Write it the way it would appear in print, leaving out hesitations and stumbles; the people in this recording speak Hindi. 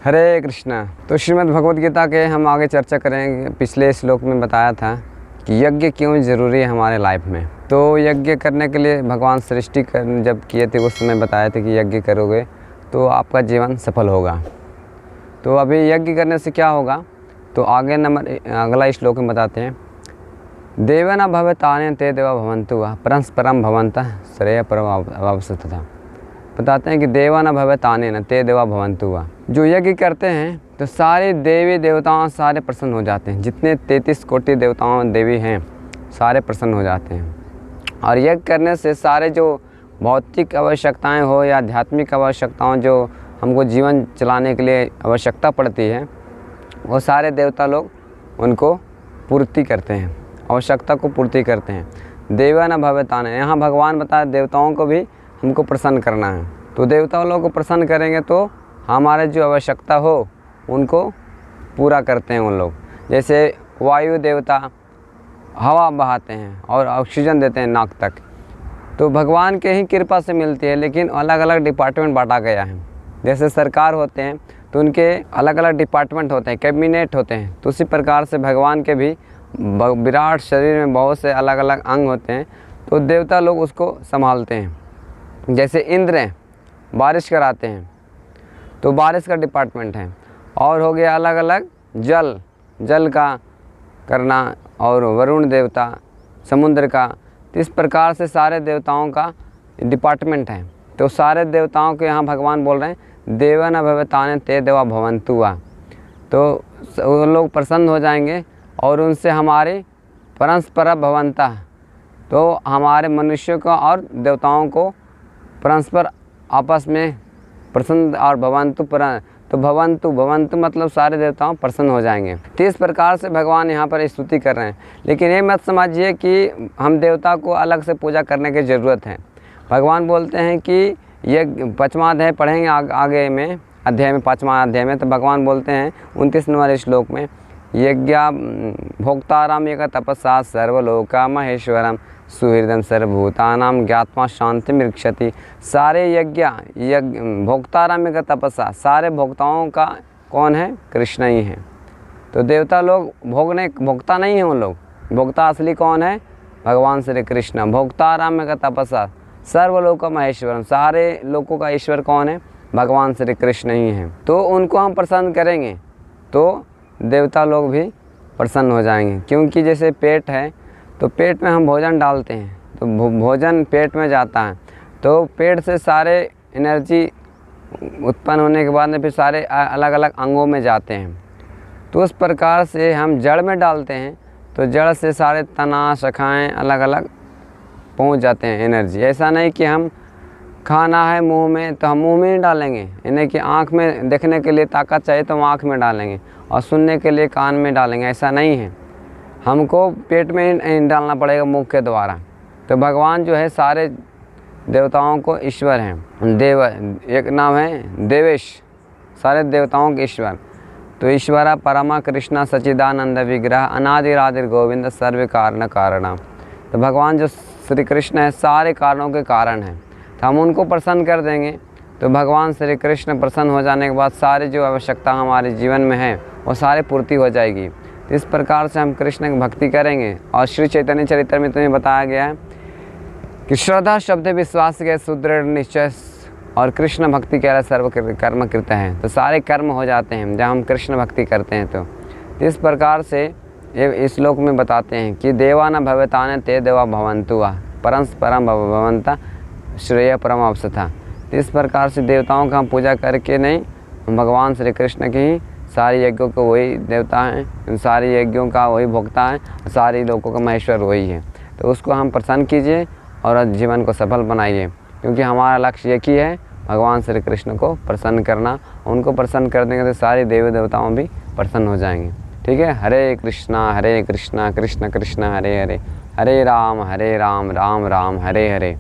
हरे कृष्णा। तो श्रीमद् भगवद गीता के हम आगे चर्चा करेंगे। पिछले श्लोक में बताया था कि यज्ञ क्यों ज़रूरी है हमारे लाइफ में। तो यज्ञ करने के लिए भगवान सृष्टि जब किए थे उस समय बताए थे कि यज्ञ करोगे तो आपका जीवन सफल होगा। तो अभी यज्ञ करने से क्या होगा, तो आगे अगला श्लोक में बताते हैं, देवेन भवेतानि ते देवा भवन्तु परस्परम भवन्तः श्रेय परम अवस्थितः। बताते हैं कि देवा न भवेतानि न ते देवा भवन्तु। जो यज्ञ करते हैं तो सारे देवी देवताओं सारे प्रसन्न हो जाते हैं। जितने 33 कोटि देवताओं देवी हैं सारे प्रसन्न हो जाते हैं। और यज्ञ करने से सारे जो भौतिक आवश्यकताएं हो या आध्यात्मिक आवश्यकताओं जो हमको जीवन चलाने के लिए आवश्यकता पड़ती है वो सारे देवता लोग उनको पूर्ति करते हैं, आवश्यकता को पूर्ति करते हैं। देवा न भवेतानि, यहाँ भगवान बताए देवताओं को भी हमको प्रसन्न करना है। तो देवता लोगों को प्रसन्न करेंगे तो हमारे जो आवश्यकता हो उनको पूरा करते हैं उन लोग। जैसे वायु देवता हवा बहाते हैं और ऑक्सीजन देते हैं नाक तक, तो भगवान के ही कृपा से मिलती है। लेकिन अलग अलग डिपार्टमेंट बांटा गया है। जैसे सरकार होते हैं तो उनके अलग अलग डिपार्टमेंट होते हैं, कैबिनेट होते हैं। तो उसी प्रकार से भगवान के भी विराट शरीर में बहुत से अलग अलग अंग होते हैं, तो देवता लोग उसको संभालते हैं। जैसे इंद्र हैं, बारिश कराते हैं तो बारिश का डिपार्टमेंट है। और हो गया अलग अलग जल का करना, और वरुण देवता समुद्र का। तो इस प्रकार से सारे देवताओं का डिपार्टमेंट है। तो सारे देवताओं के यहाँ भगवान बोल रहे हैं देवा न भवेतानि ते देवा भवन्तु। तो वो लोग प्रसन्न हो जाएंगे और उनसे हमारे परस्पर भवन्तः, तो हमारे मनुष्यों को और देवताओं को परस्पर आपस में प्रसन्न और भवन्तु तो भवन्तु मतलब सारे देवताओं प्रसन्न हो जाएंगे। तो इस प्रकार से भगवान यहाँ पर स्तुति कर रहे हैं। लेकिन ये मत समझिए कि हम देवता को अलग से पूजा करने की ज़रूरत है। भगवान बोलते हैं कि ये 5वां अध्याय पढ़ेंगे आगे में अध्याय में 5वां अध्याय में। तो भगवान बोलते हैं 29 नंबर श्लोक में, यज्ञ भोक्ताराम एक तपस्या सर्वलोका महेश्वरम सुहृदम सर्वभूतानां ज्ञात्मा शांति मृक्षति। सारे यज्ञ भोक्ताराम एक तपस्या, सारे भोक्ताओं का कौन है? कृष्ण ही है। तो देवता लोग भोक्ता नहीं है। उन लोग भोक्ता असली कौन है? भगवान श्री कृष्ण। भोक्ताराम एक तपस्या सर्वलोक महेश्वरम, सारे लोगों का ईश्वर कौन है? भगवान श्री कृष्ण ही है। तो उनको हम प्रसन्न करेंगे तो देवता लोग भी प्रसन्न हो जाएंगे। क्योंकि जैसे पेट है तो पेट में हम भोजन डालते हैं तो भोजन पेट में जाता है, तो पेट से सारे एनर्जी उत्पन्न होने के बाद में फिर सारे अलग अलग अंगों में जाते हैं। तो उस प्रकार से हम जड़ में डालते हैं तो जड़ से सारे तना शाखाएँ अलग अलग पहुंच जाते हैं एनर्जी। ऐसा नहीं कि हम खाना है मुंह में तो हम मुंह में ही डालेंगे, यानी कि आँख में देखने के लिए ताकत चाहिए तो हम आँख में डालेंगे और सुनने के लिए कान में डालेंगे। ऐसा नहीं है, हमको पेट में ही डालना पड़ेगा मुख के द्वारा। तो भगवान जो है सारे देवताओं को ईश्वर हैं। देव एक नाम है देवेश, सारे देवताओं के ईश्वर। तो ईश्वरा परमा कृष्णा सच्चिदानंद विग्रह अनादिरादिर गोविंद सर्व कारण कारणा। तो भगवान जो श्री कृष्ण है सारे कारणों के कारण हैं। तो हम उनको प्रसन्न कर देंगे तो भगवान श्री कृष्ण प्रसन्न हो जाने के बाद सारी जो आवश्यकता हमारे जीवन में है वो सारे पूर्ति हो जाएगी। तो इस प्रकार से हम कृष्ण की भक्ति करेंगे। और श्री चैतन्य चरित्र में तुम्हें बताया गया है कि श्रद्धा शब्द विश्वास के सुदृढ़ निश्चय और कृष्ण भक्ति कह रहा सर्व कर्म कृत है। तो सारे कर्म हो जाते हैं जब हम कृष्ण भक्ति करते हैं। तो इस प्रकार से ये इस श्लोक में बताते हैं कि देवा न भवेतानि ते देवा भवन्तु परस्परम भवन्तः श्रेय परम अवस्थितः। तो इस प्रकार से देवताओं का हम पूजा करके नहीं, भगवान श्री कृष्ण के ही सारे यज्ञों को वही देवता हैं, सारे यज्ञों का वही भोक्ता है, सारे लोगों का महेश्वर वही है। तो उसको हम प्रसन्न कीजिए और जीवन को सफल बनाइए। क्योंकि हमारा लक्ष्य एक ही है, भगवान श्री कृष्ण को प्रसन्न करना। उनको प्रसन्न कर देंगे तो सारे देवी देवताओं भी प्रसन्न हो जाएंगे। ठीक है। हरे कृष्णा कृष्ण कृष्ण हरे हरे, हरे राम राम राम हरे हरे।